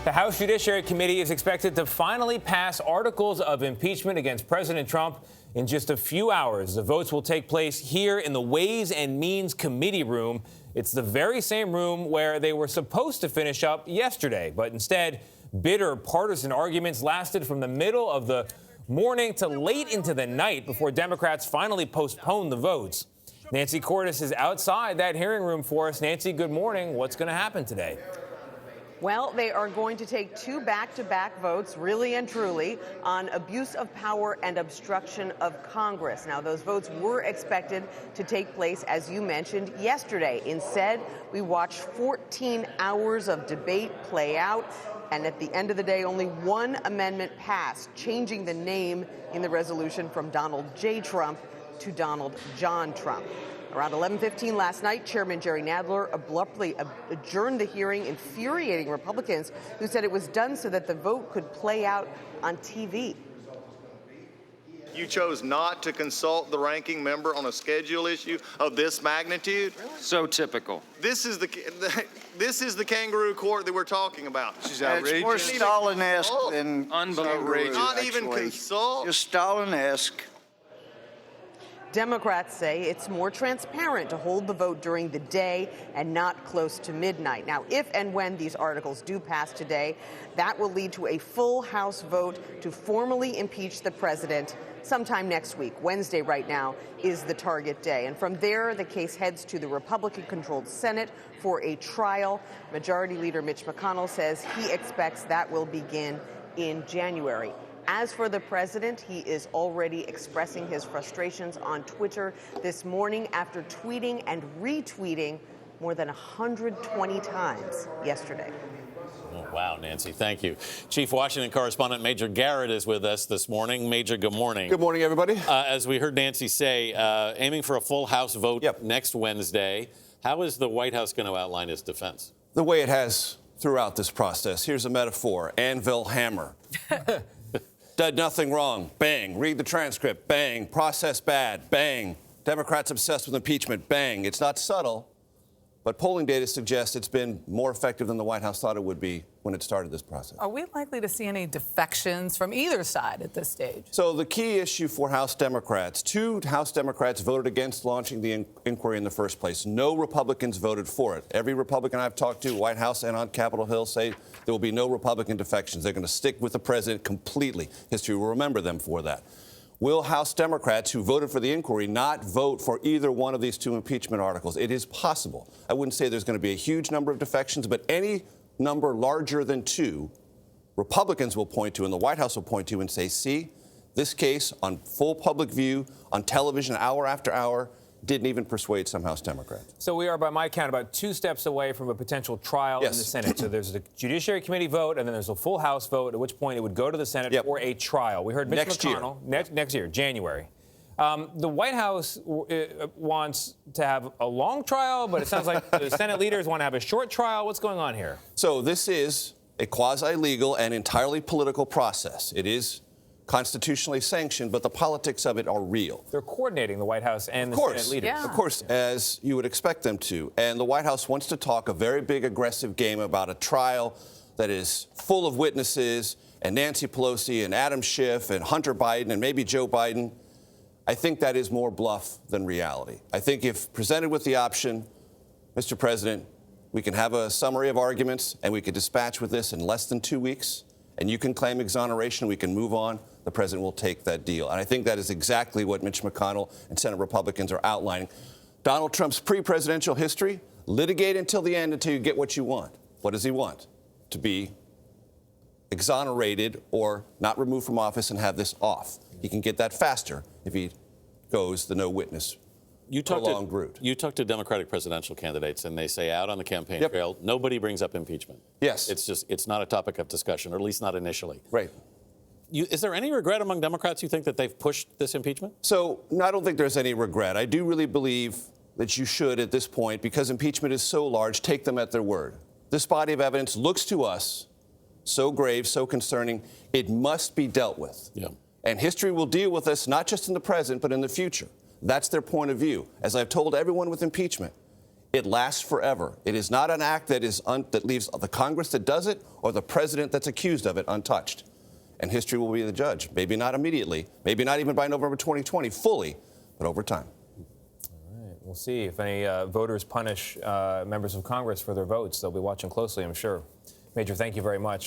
The House Judiciary Committee is expected to finally pass articles of impeachment against President Trump in just a few hours. The votes will take place here in the Ways and Means Committee room. It's the very same room where they were supposed to finish up yesterday, but instead, bitter partisan arguments lasted from the middle of the morning to late into the night before Democrats finally postponed the votes. Nancy Cordes is outside that hearing room for us. Nancy, good morning. What's going to happen today? Well, they are going to take two back-to-back votes, really and truly, on abuse of power and obstruction of Congress. Now, those votes were expected to take place, as you mentioned, yesterday. Instead, we watched 14 hours of debate play out. And at the end of the day, only one amendment passed, changing the name in the resolution from Donald J. Trump to Donald John Trump. Around 11:15 last night, Chairman Jerry Nadler abruptly adjourned the hearing, infuriating Republicans who said it was done so that the vote could play out on TV. You chose not to consult the ranking member on a schedule issue of this magnitude? So typical. This is the kangaroo court that we're talking about. It's more Stalin-esque than Unbelievable. Not even consult? Just Stalin-esque. Democrats say it's more transparent to hold the vote during the day and not close to midnight. Now, if and when these articles do pass today, that will lead to a full House vote to formally impeach the president sometime next week. Wednesday right now is the target day. And from there, the case heads to the Republican-controlled Senate for a trial. Majority Leader Mitch McConnell says he expects that will begin in January. As for the president, he is already expressing his frustrations on Twitter this morning after tweeting and retweeting more than 120 times yesterday. Oh, wow, Nancy, thank you. Chief Washington correspondent Major Garrett is with us this morning. Major, good morning. Good morning, everybody. As we heard Nancy say, aiming for a full House vote next Wednesday. How is the White House going to outline its defense? The way it has throughout this process. Here's a metaphor. Anvil hammer. Did nothing wrong. Bang. Read the transcript. Bang. Process bad. Bang. Democrats obsessed with impeachment. Bang. It's not subtle, but polling data suggests it's been more effective than the White House thought it would be when it started this process. Are we likely to see any defections from either side at this stage? So the key issue for House Democrats, 2 House Democrats voted against launching the inquiry in the first place. No Republicans voted for it. Every Republican I've talked to, White House and on Capitol Hill, say there will be no Republican defections. They're going to stick with the president completely. History will remember them for that. Will House Democrats who voted for the inquiry not vote for either one of these 2 impeachment articles? It is possible. I wouldn't say there's going to be a huge number of defections, but any number larger than 2, Republicans will point to and the White House will point to and say, see, this case on full public view, on television hour after hour, didn't even persuade some House Democrats. So we are, by my count, about 2 steps away from a potential trial in the Senate. So there's the Judiciary Committee vote, and then there's a full House vote, at which point it would go to the Senate for a trial. We heard Mitch McConnell. Next year, January. The White House wants to have a long trial, but it sounds like the Senate leaders want to have a short trial. What's going on here? So this is a quasi-legal and entirely political process. It is constitutionally sanctioned, but the politics of it are real. They're coordinating the White House and the Senate leaders. Of course, as you would expect them to. And the White House wants to talk a very big, aggressive game about a trial that is full of witnesses and Nancy Pelosi and Adam Schiff and Hunter Biden and maybe Joe Biden. I think that is more bluff than reality. I think if presented with the option, Mr. President, we can have a summary of arguments and we could dispatch with this in less than 2 weeks, and you can claim exoneration, we can move on, the president will take that deal. And I think that is exactly what Mitch McConnell and Senate Republicans are outlining. Donald Trump's pre-presidential history, litigate until the end until you get what you want. What does he want? To be exonerated or not removed from office and have this off. He can get that faster if he goes the no witness prolonged route. You talk to Democratic presidential candidates and they say out on the campaign trail, nobody brings up impeachment. Yes. It's not a topic of discussion, or at least not initially. Right. Is there any regret among Democrats, you think, that they've pushed this impeachment? So I don't think there's any regret. I do really believe that you should, at this point, because impeachment is so large, take them at their word. This body of evidence looks to us so grave, so concerning, it must be dealt with. Yeah. And history will deal with us not just in the present, but in the future. That's their point of view. As I've told everyone with impeachment, it lasts forever. It is not an act that that leaves the Congress that does it or the president that's accused of it untouched. And history will be the judge. Maybe not immediately, maybe not even by November 2020 fully, but over time. All right, we'll see if any voters punish members of Congress for their votes. They'll be watching closely, I'm sure. Major, thank you very much.